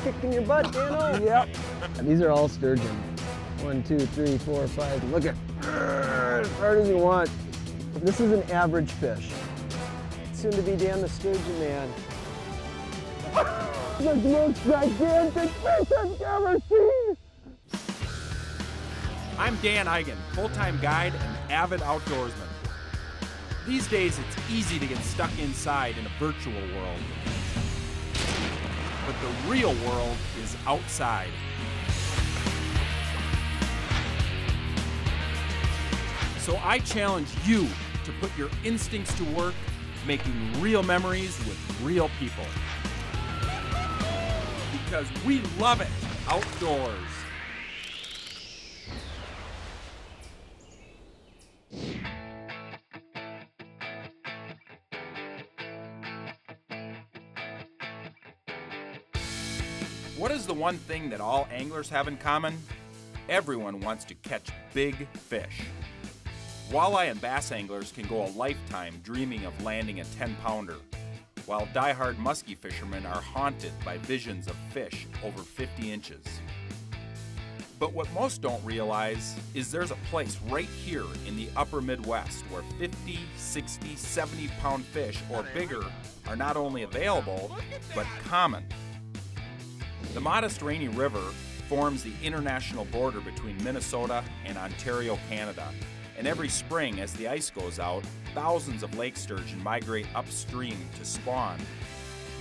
kicking your butt, Dano. Yep. These are all sturgeon. 1, 2, 3, 4, 5. Look at as hard as you want. This is an average fish. Soon to be Dan the Sturgeon Man. The most gigantic fish I've ever seen. I'm Dan Eigen, full-time guide and avid outdoorsman. These days, it's easy to get stuck inside in a virtual world. But the real world is outside. So I challenge you to put your instincts to work, making real memories with real people. Because we love it outdoors. What is the one thing that all anglers have in common? Everyone wants to catch big fish. Walleye and bass anglers can go a lifetime dreaming of landing a 10-pounder, while die-hard muskie fishermen are haunted by visions of fish over 50 inches. But what most don't realize is there's a place right here in the upper Midwest where 50, 60, 70-pound fish or bigger are not only available, but common. The modest Rainy River forms the international border between Minnesota and Ontario, Canada. And every spring, as the ice goes out, thousands of lake sturgeon migrate upstream to spawn,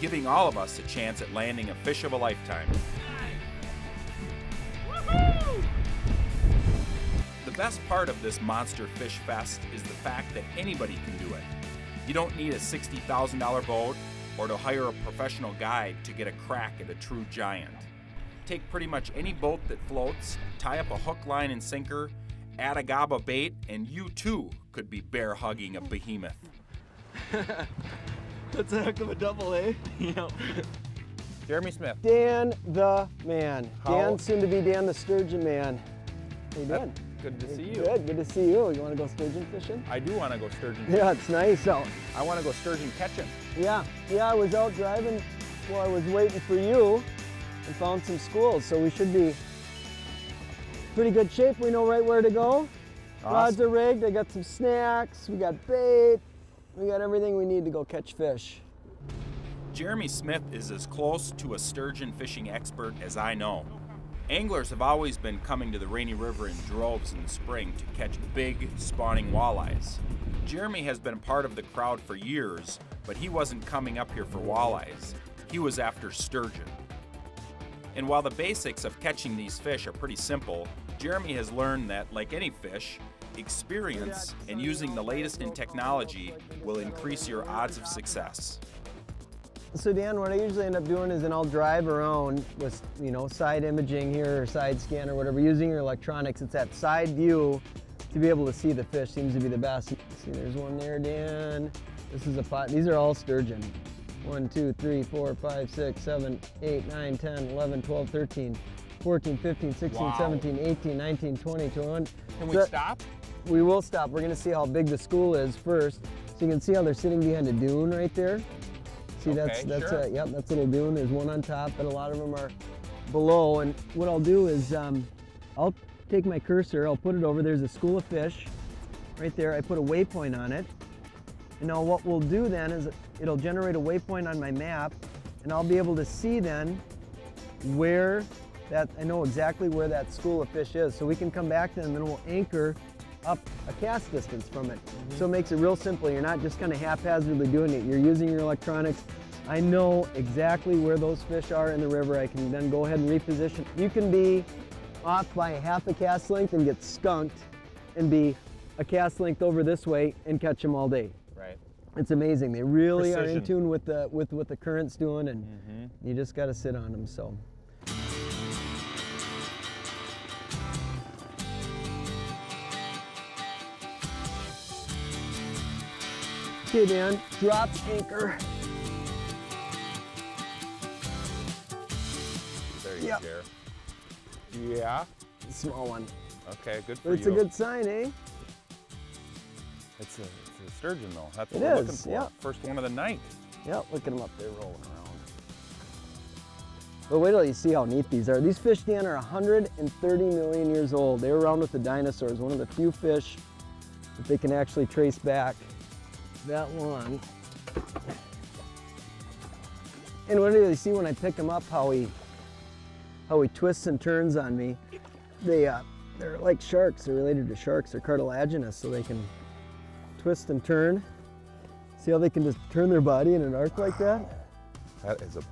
giving all of us a chance at landing a fish of a lifetime. Woohoo! The best part of this monster fish fest is the fact that anybody can do it. You don't need a $60,000 boat or to hire a professional guide to get a crack at a true giant. Take pretty much any boat that floats, tie up a hook, line, and sinker, add a gob of bait, and you too could be bear hugging a behemoth. That's a heck of a double, eh? Yep. Jeremy Smith. Dan the Man. Dan, soon to be Dan the Sturgeon Man. How you doing? Good to see you. Good to see you. You want to go sturgeon fishing? I do want to go sturgeon fishing. Yeah, it's nice out. I want to go sturgeon catching. Yeah, I was out driving while I was waiting for you and found some schools, so we should be pretty good shape. We know right where to go. Awesome. Rods are rigged. I got some snacks. We got bait. We got everything we need to go catch fish. Jeremy Smith is as close to a sturgeon fishing expert as I know. Anglers have always been coming to the Rainy River in droves in the spring to catch big, spawning walleyes. Jeremy has been part of the crowd for years, but he wasn't coming up here for walleyes. He was after sturgeon. And while the basics of catching these fish are pretty simple, Jeremy has learned that, like any fish, experience and using the latest in technology will increase your odds of success. So Dan, what I usually end up doing is I'll drive around with, side imaging here or side scan or whatever, using your electronics. It's that side view to be able to see the fish seems to be the best. See, there's one there, Dan. This is a pot. These are all sturgeon. 1, 2, 3, 4, 5, 6, 7, 8, 9, 10, 11, 12, 13, 14, 15, 16, Wow. 17, 18, 19, 20, 21. Can we stop? We will stop. We're going to see how big the school is first. So you can see how they're sitting behind a dune right there. See, Okay, that's sure. yep, that's a little dune. There's one on top, but a lot of them are below. And what I'll do is I'll take my cursor, I'll put it over. There's a school of fish right there. I put a waypoint on it. And now what we'll do then is it'll generate a waypoint on my map, and I'll be able to see then where that, I know exactly where that school of fish is. So we can come back then and then we'll anchor up a cast distance from it. So it makes it real simple. You're not just kind of haphazardly doing it. You're using your electronics. I know exactly where those fish are in the river. I can then go ahead and reposition. You can be off by half a cast length and get skunked and be a cast length over this way and catch them all day. Right. It's amazing. They really are in Precision. tune with what the current's doing, and you just got to sit on them. So. Okay, Dan, drop anchor. There you Yep. go. Yeah. Small one. Okay, good for But it's you. a good sign, eh? It's a sturgeon though. That's what It we're is, looking for. yeah. First one of the night. Yep, look at them up there rolling around. But wait till you see how neat these are. These fish, Dan, are 130 million years old. They were around with the dinosaurs, one of the few fish that they can actually trace back that long. And what do you see when I pick him up, how he twists and turns on me? They're like sharks. They're related to sharks. They're cartilaginous, so they can twist and turn. See how they can just turn their body in an arc like that? That is a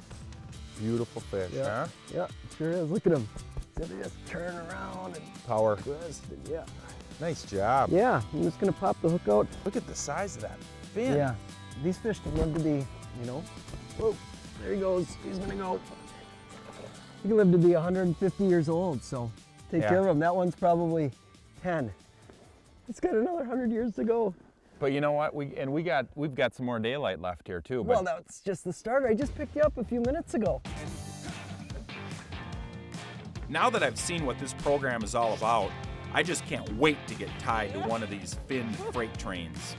beautiful fish, huh? Yeah, sure is. Look at them. So they just turn around and Power. twist. And yeah. Nice job. Yeah, I'm just gonna pop the hook out. Look at the size of that fin. Yeah, these fish can live to be, you know, whoa, there he goes. He's gonna go. He can live to be 150 years old, so take care of him. That one's probably 10. It's got another 100 years to go. But you know what? We've got some more daylight left here too. But Well, that's just the starter. I just picked you up a few minutes ago. Now that I've seen what this program is all about, I just can't wait to get tied to one of these finned freight trains.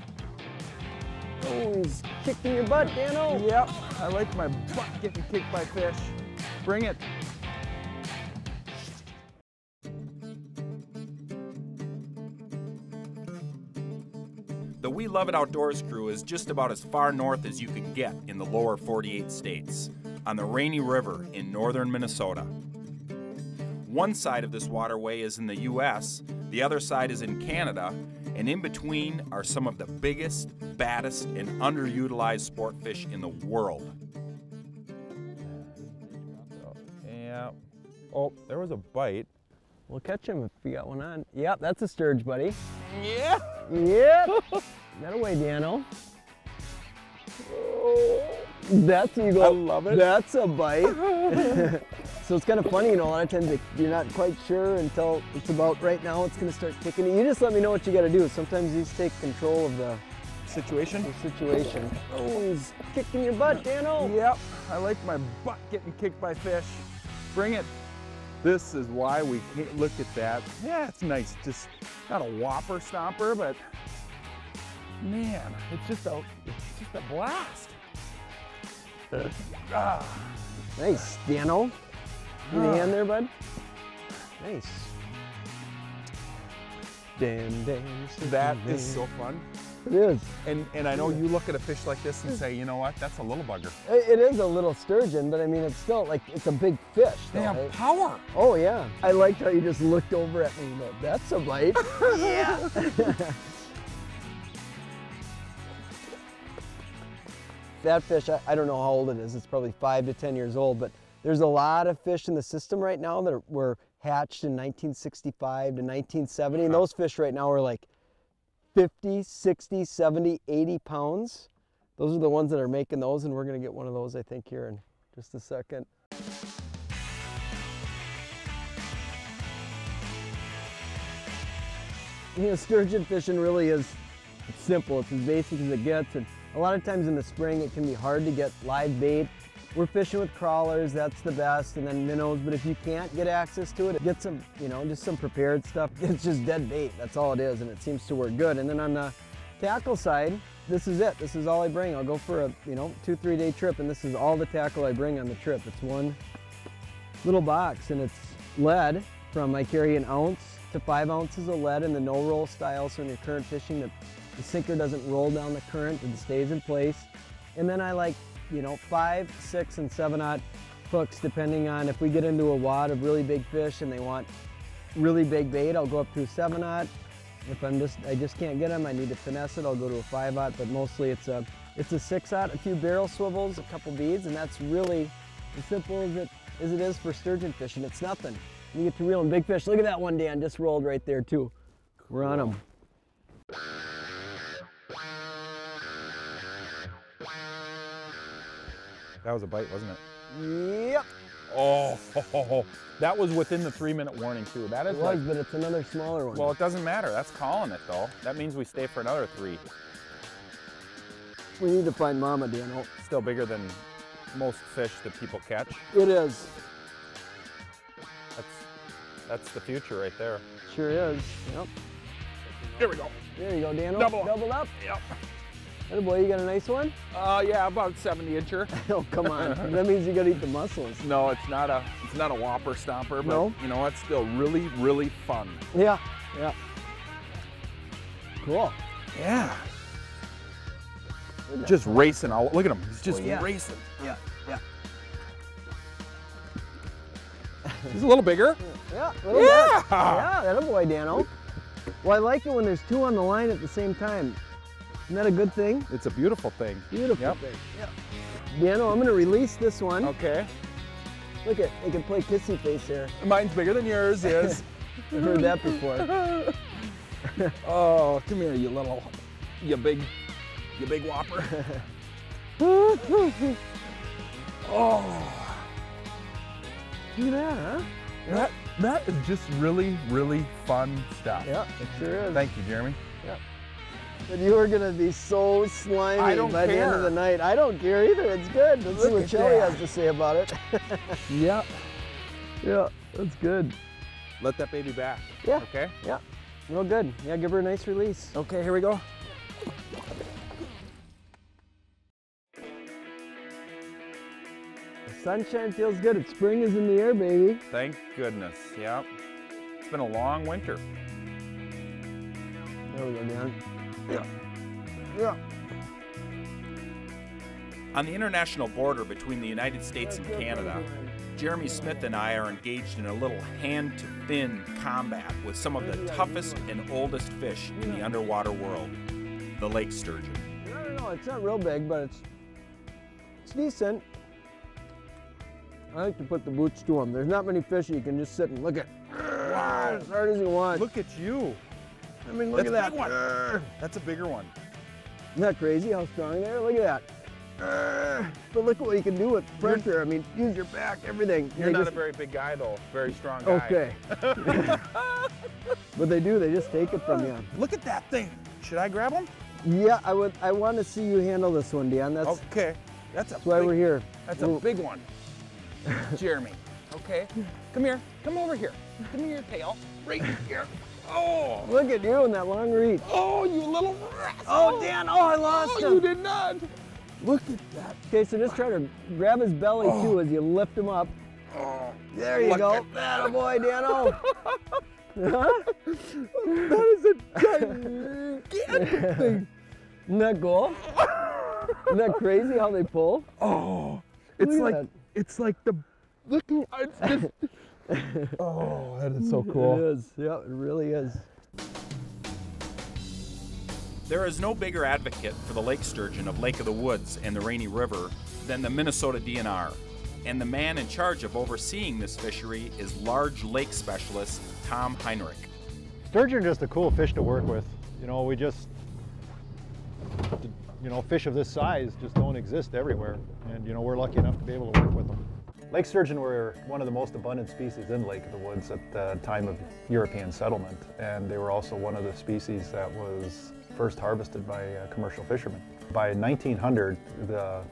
Oh, he's kicking your butt, Dano. Yep, I like my butt getting kicked by fish. Bring it. The We Love It Outdoors crew is just about as far north as you can get in the lower 48 states, on the Rainy River in northern Minnesota. One side of this waterway is in the US, the other side is in Canada, and in between are some of the biggest, baddest, and underutilized sport fish in the world. Yeah. Oh, there was a bite. We'll catch him if we got one on. Yep, that's a sturge, buddy. Yeah. Yep. That away, Dano. Oh, that's you go. I love it. That's a bite. So it's kind of funny, you know, a lot of times you're not quite sure until it's about right now it's going to start kicking. You just let me know what you got to do. Sometimes these take control of the Situation. situation. Oh, he's kicking your butt, Dano. Yep, I like my butt getting kicked by fish. Bring it. This is why we can't look at that. Yeah, it's nice. Just not a whopper stomper, but man, it's just a blast. Nice, Dano. Give me a hand there, bud. Nice. That is so fun. It is. And I know you look at a fish like this and say, you know what, that's a little bugger. It is a little sturgeon, but I mean, it's still like, it's a big fish. They though, have right? power. Oh yeah. I liked how you just looked over at me and go, that's a bite. Yeah. That fish, I don't know how old it is. It's probably 5 to 10 years old, but there's a lot of fish in the system right now that were hatched in 1965 to 1970, and those fish right now are like 50, 60, 70, 80 pounds. Those are the ones that are making those, and we're gonna get one of those, I think, here in just a second. You know, sturgeon fishing really is simple. It's as basic as it gets, and a lot of times in the spring it can be hard to get live bait. We're fishing with crawlers, that's the best, and then minnows, but if you can't get access to it, get some, you know, just some prepared stuff. It's just dead bait, that's all it is, and it seems to work good. And then on the tackle side, this is it. This is all I bring. I'll go for a, you know, 2-3 day trip, and this is all the tackle I bring on the trip. It's one little box, and it's lead I carry 1 ounce to 5 ounces of lead in the no-roll style, so when you're current fishing, the sinker doesn't roll down the current, it stays in place. And then I like, you know, 5, 6, and 7/0 hooks, depending on if we get into a wad of really big fish and they want really big bait, I'll go up to a 7/0. If I just can't get them, I need to finesse it, I'll go to a 5/0, but mostly it's a 6/0, a few barrel swivels, a couple beads, and that's really as simple as it is for sturgeon fishing. It's nothing. You get to reeling big fish. Look at that one, Dan, just rolled right there too. We're on them. That was a bite, wasn't it? Yep. Oh, that was within the 3-minute warning too. That is It was, but it's another smaller one. Well, it doesn't matter. That's calling it though. That means we stay for another 3. We need to find Mama, Dan. Oh. Still bigger than most fish that people catch. It is. That's the future right there. Sure is. Yep. Here we go. There you go, Dan. Double Doubled up. Yep. Atta boy, you got a nice one? Yeah, about 70-incher. Oh, come on. That means you gotta eat the muscles. No, it's not a whopper stomper, but No? you know, it's still really, really fun. Yeah, yeah. Cool. Yeah. Just racing. Look at him. He's just racing. Yeah, yeah. He's a little bigger. Yeah, a little bit. Yeah, atta boy, Dano. Well, I like it when there's two on the line at the same time. Isn't that a good thing? It's a beautiful thing. Beautiful thing. Yep. Dano, I'm gonna release this one. Okay. Look at, they can play kissy face there. Mine's bigger than yours is. I've heard that before. Oh, come here, you big whopper. Oh. Look at that, huh? That is just really, really fun stuff. Yeah, it sure is. Thank you, Jeremy. Yeah. But you are gonna be so slimy by the end of the night. I don't care either. It's good. Let's see what Shelly has to say about it. Yeah. Yeah, that's good. Let that baby back. Yeah. Okay? Yeah. Real good. Yeah, give her a nice release. Okay, here we go. The sunshine feels good. It's spring is in the air, baby. Thank goodness. Yeah. It's been a long winter. There we go, Dan. Yeah. Yeah. On the international border between the United States and Canada, Jeremy Smith and I are engaged in a little hand-to-fin combat with some of the toughest and oldest fish in the underwater world, the lake sturgeon. I don't know, it's not real big, but it's decent. I like to put the boots to them. There's not many fish you can just sit and look at. Wow, as hard as you want. Look at you. I mean, look at that. Big one. That's a bigger one. Isn't that crazy how strong they are? Look at that. But look at what you can do with pressure. I mean, use your back, everything. You're not a very big guy, though. Very strong guy. Okay. But they do. They just take it from you. Look at that thing. Should I grab him? Yeah, I would. I want to see you handle this one, Dan. That's okay. That's why we're here. That's a big one. Jeremy. Okay. Come here. Come over here. Give me your tail. Right here. Oh! Look at you in that long reach. Oh, you little rascal! Oh, Dan! Oh, I lost him. You did not. Look at that. Okay, so just try to grab his belly too as you lift him up. Oh, there you go. That boy, Dano. Huh? That is a gigantic thing. Isn't that cool? Isn't that crazy how they pull? Oh, it's like the looking. It's just. Oh, that is so cool. It is. Yeah, it really is. There is no bigger advocate for the lake sturgeon of Lake of the Woods and the Rainy River than the Minnesota DNR. And the man in charge of overseeing this fishery is large lake specialist Tom Heinrich. Sturgeon are just a cool fish to work with. You know, fish of this size just don't exist everywhere. And, you know, we're lucky enough to be able to work with them. Lake sturgeon were one of the most abundant species in Lake of the Woods at the time of European settlement. And they were also one of the species that was first harvested by commercial fishermen. By 1900, the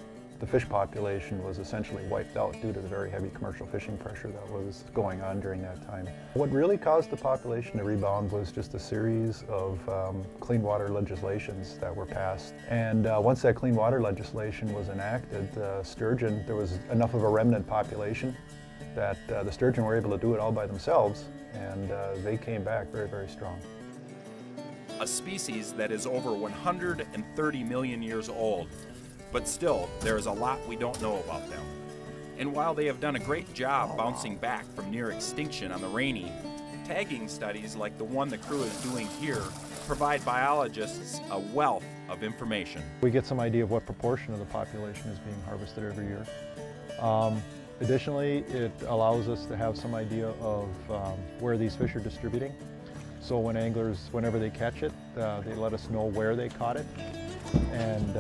fish population was essentially wiped out due to the very heavy commercial fishing pressure that was going on during that time. What really caused the population to rebound was just a series of clean water legislations that were passed. And once that clean water legislation was enacted, sturgeon, there was enough of a remnant population that the sturgeon were able to do it all by themselves, and they came back very, very strong. A species that is over 130 million years old, but still, there is a lot we don't know about them. And while they have done a great job bouncing back from near extinction on the Rainy, tagging studies like the one the crew is doing here provide biologists a wealth of information. We get some idea of what proportion of the population is being harvested every year. Additionally, it allows us to have some idea of where these fish are distributing. So when anglers, whenever they catch it, they let us know where they caught it. And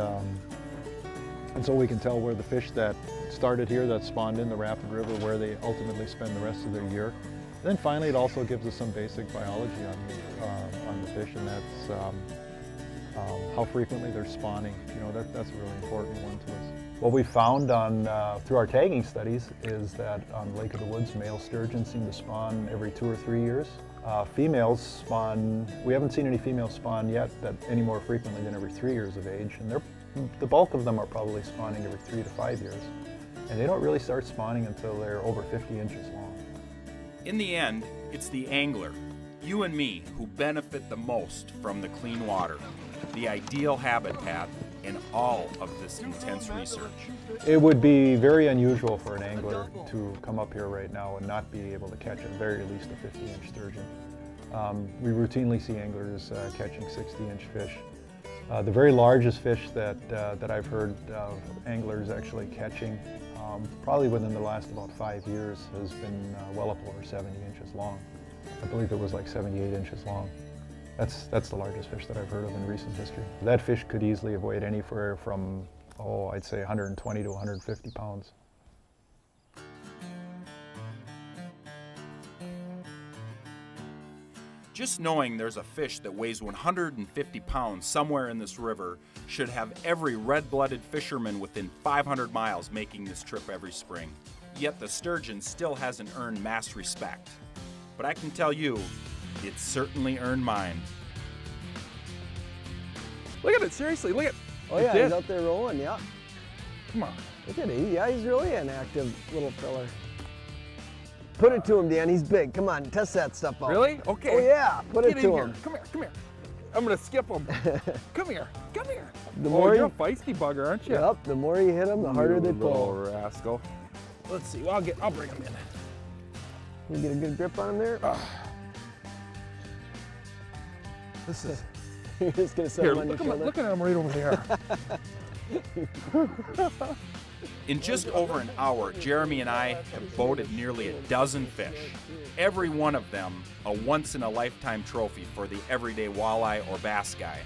so we can tell where the fish that started here, that spawned in the Rapid River, where they ultimately spend the rest of their year. And then finally, it also gives us some basic biology on the fish, and that's how frequently they're spawning. You know, that's a really important one to us. What we found through our tagging studies is that on Lake of the Woods, male sturgeon seem to spawn every 2 or 3 years. Females spawn, we haven't seen any females spawn yet that any more frequently than every 3 years of age, and the bulk of them are probably spawning every 3 to 5 years. And they don't really start spawning until they're over 50 inches long. In the end, it's the angler, you and me, who benefit the most from the clean water, the ideal habitat in all of this intense research. It would be very unusual for an angler to come up here right now and not be able to catch at very least a 50-inch sturgeon. We routinely see anglers catching 60-inch fish. The very largest fish that I've heard of anglers actually catching, probably within the last about 5 years, has been well up over 70 inches long. I believe it was like 78 inches long. That's the largest fish that I've heard of in recent history. That fish could easily have weighed anywhere from, I'd say 120 to 150 pounds. Just knowing there's a fish that weighs 150 pounds somewhere in this river should have every red-blooded fisherman within 500 miles making this trip every spring. Yet the sturgeon still hasn't earned mass respect. But I can tell you, it's certainly earned mine. Look at it, seriously, look at. Oh yeah, he's out there rolling, yeah. Come on. Look at him, yeah, he's really an active little fella. Put it to him, Dan, he's big. Come on, test that stuff out. Really? Okay. Oh yeah, put it Get to in him. here. Come here, come here. I'm gonna skip him. Come here, come here. The more you're a feisty bugger, aren't you? Yep, the more you hit them, the harder they pull. Little rascal. Let's see, well, I'll bring him in. You get a good grip on him there? This is... You're just gonna set Here, him on your shoulder? look at him right over there. In just over an hour, Jeremy and I have boated nearly a dozen fish. Every one of them a once-in-a-lifetime trophy for the everyday walleye or bass guy.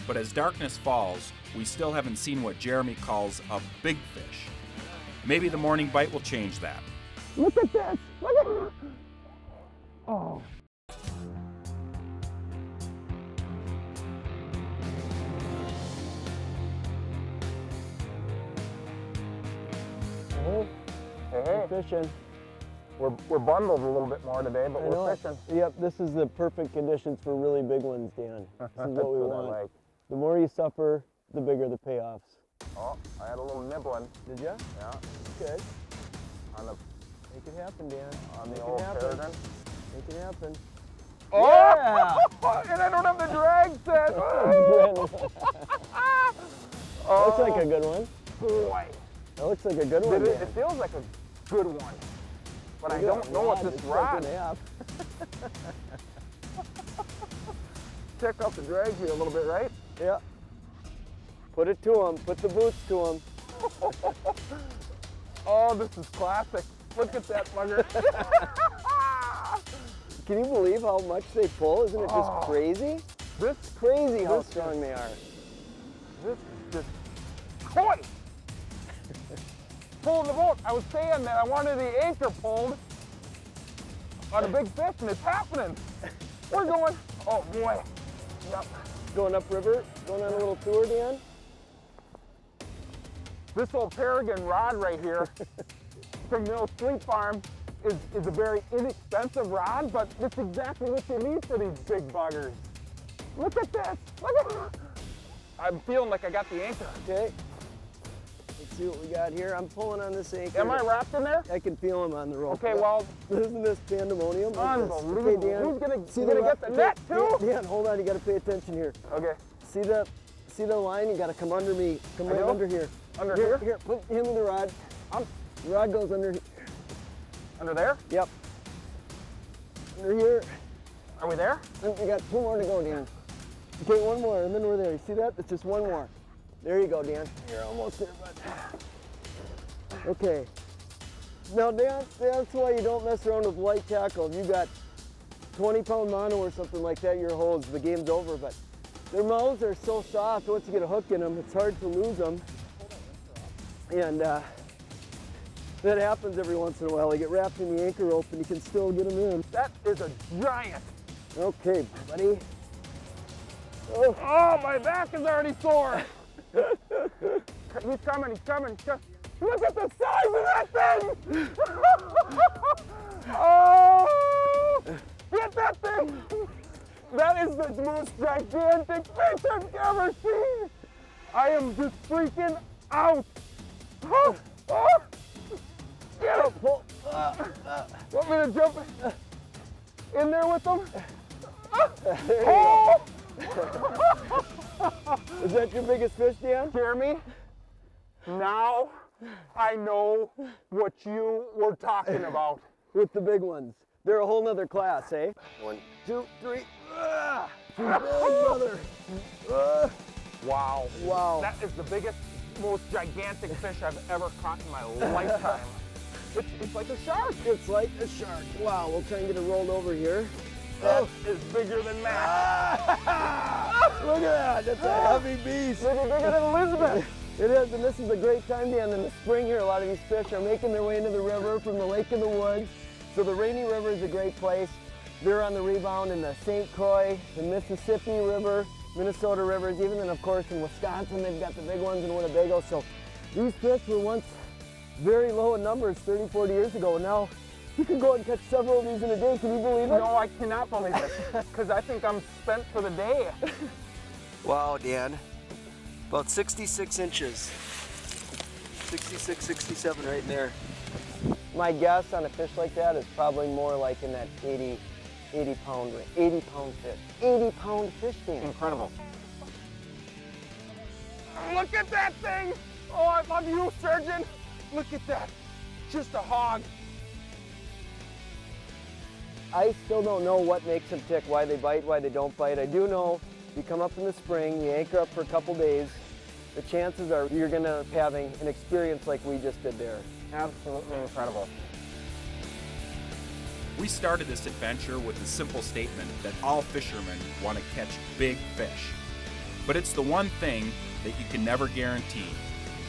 But as darkness falls, we still haven't seen what Jeremy calls a big fish. Maybe the morning bite will change that. Look at this! Look at this! Oh. We're fishing. We're bundled a little bit more today, but we're fishing. Yep, this is the perfect conditions for really big ones, Dan. This is what we want. Like. The more you suffer, the bigger the payoffs. Oh, I had a little nibbling. Did you? Yeah. Good. On the, Make it happen, Dan. on Make the it old happen. Sturgeon. Make it happen. Oh! Yeah! And I don't have the drag set. Looks like a good one. Boy. That looks like a good one, It Dan. feels like a good one. But I Look at don't know what this it's rod. broken half. Check out the drag here a little bit, right? Yeah. Put it to him. Put the boots to him. Oh, this is classic. Look at that bugger. Can you believe how much they pull? Isn't it just crazy? This Crazy how this strong they are. This is just koi. Pulling the boat. I was saying that I wanted the anchor pulled on a big fish, and it's happening. We're going. Oh boy. Yep. Going upriver, going on a little tour, Dan. This old Peregrine rod right here from the old Fleet Farm is a very inexpensive rod, but it's exactly what you need for these big buggers. Look at this. Look at this. I'm feeling like I got the anchor. Okay. Let's see what we got here. I'm pulling on this anchor. Am I wrapped in there? I can feel him on the rope. Okay, well. Isn't this pandemonium? Look at this. Unbelievable. Okay, Dan. Who's gonna the get the net too? Dan, hold on. You got to pay attention here. Okay. See the line? You got to come under me. Come right under here. Under here? Here, put him in the rod. The rod goes under. Under there? Yep. Under here. Are we there? And we got 2 more to go, Dan. Okay, 1 more, and then we're there. You see that? It's just 1 more. There you go, Dan. You're almost there, bud. Okay. Now, Dan, that's why you don't mess around with light tackle. If you got 20-pound mono or something like that, your holds, the game's over. But their mouths are so soft, once you get a hook in them, it's hard to lose them. And that happens every once in a while. They get wrapped in the anchor rope, and you can still get them in. That is a giant. Okay, buddy. Oh, my back is already sore. He's coming, he's coming. Look at the size of that thing! Oh! Get that thing! most gigantic fish I've ever seen. I am just freaking out. Oh, oh. Get him. Want me to jump in there with them? Oh. Is that your biggest fish, Dan? Jeremy, now I know what you were talking about. With the big ones. They're a whole nother class, eh? 1, 2, 3. Too big, brother. Wow. Wow. That is the biggest, most gigantic fish I've ever caught in my lifetime. It's like a shark. It's like a shark. Wow, we'll try and get it rolled over here. That is bigger than Matt. Look at that. That's a heavy beast. Maybe bigger than Elizabeth. It is, and this is a great time, Dan. In the spring here, a lot of these fish are making their way into the river from the lake in the woods. So the Rainy River is a great place. They're on the rebound in the St. Croix, the Mississippi River, Minnesota rivers, even then, of course, in Wisconsin, they've got the big ones in Winnebago. So these fish were once very low in numbers 30, 40 years ago. Now you can go and catch several of these in a day. Can you believe it? No, I cannot believe it, because I think I'm spent for the day. Wow, Dan. About 66 inches. 66, 67 right in there. My guess on a fish like that is probably more like in that 80 pound range. 80 pound fish. 80 pound fish, Dan. Incredible. Look at that thing! Oh, I love you, Sturgeon. Look at that. Just a hog. I still don't know what makes them tick, why they bite, why they don't bite. I do know you come up in the spring, you anchor up for a couple days, the chances are you're going to be having an experience like we just did there. Absolutely incredible. We started this adventure with the simple statement that all fishermen want to catch big fish. But it's the one thing that you can never guarantee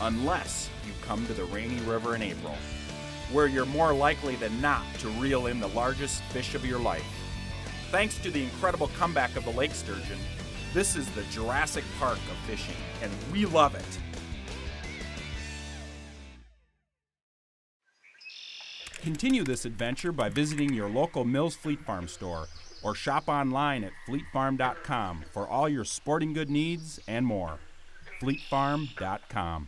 unless you come to the Rainy River in April, where you're more likely than not to reel in the largest fish of your life. Thanks to the incredible comeback of the lake sturgeon, this is the Jurassic Park of fishing, and we love it. Continue this adventure by visiting your local Mills Fleet Farm store or shop online at fleetfarm.com for all your sporting good needs and more. fleetfarm.com.